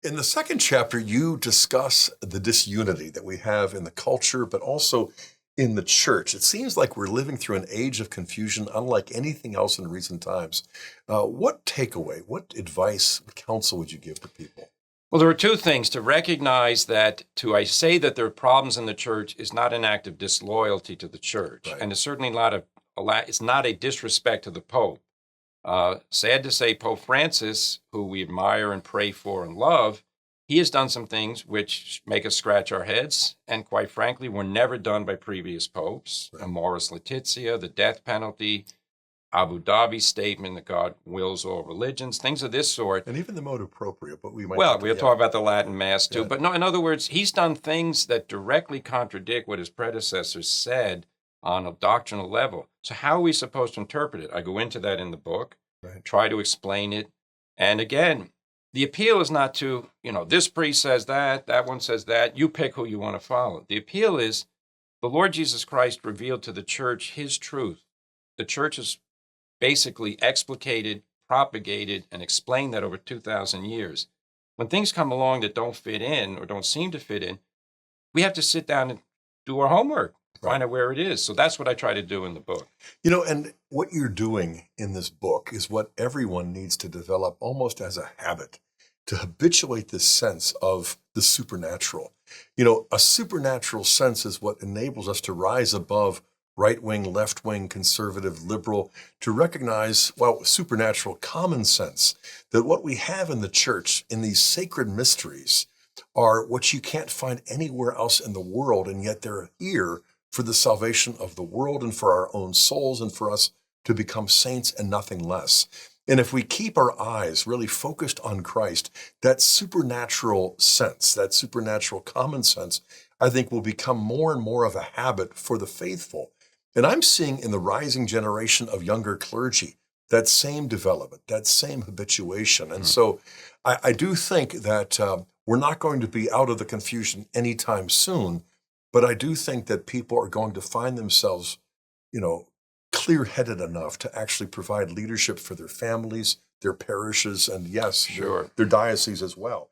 In the second chapter, you discuss the disunity that we have in the culture, but also in the church. It seems like we're living through an age of confusion unlike anything else in recent times. What takeaway, what advice, counsel would you give to people? Well, there are two things. To recognize that I say that there are problems in the church is not an act of disloyalty to the church. Right. And it's certainly it's not a disrespect to the Pope. Sad to say, Pope Francis, who we admire and pray for and love, he has done some things which make us scratch our heads, and quite frankly, were never done by previous popes. Right. Amoris Laetitia, the death penalty, Abu Dhabi's statement that God wills all religions, things of this sort. And even the mode appropriate, but we might... Well, we'll talk about the Latin Mass too. Yeah. But no, in other words, he's done things that directly contradict what his predecessors said on a doctrinal level. So how are we supposed to interpret it? I go into that in the book, Right. try to explain it. And again, the appeal is not to, this priest says that one says that, you pick who you want to follow. The appeal is the Lord Jesus Christ revealed to the church his truth. The church has basically explicated, propagated, and explained that over 2,000 years. When things come along that don't fit in or don't seem to fit in, we have to sit down and do our homework, find out where it is. So that's what I try to do in the book. And what you're doing in this book is what everyone needs to develop almost as a habit, to habituate this sense of the supernatural. A supernatural sense is what enables us to rise above right-wing, left-wing, conservative, liberal, to recognize, supernatural common sense, that what we have in the church, in these sacred mysteries, are what you can't find anywhere else in the world, and yet they're here for the salvation of the world and for our own souls and for us to become saints and nothing less. And if we keep our eyes really focused on Christ, that supernatural sense, that supernatural common sense, I think will become more and more of a habit for the faithful. And I'm seeing in the rising generation of younger clergy that same development, that same habituation. And so I do think that we're not going to be out of the confusion anytime soon, but I do think that people are going to find themselves, clear-headed enough to actually provide leadership for their families, their parishes, and yes, Sure. their dioceses as well.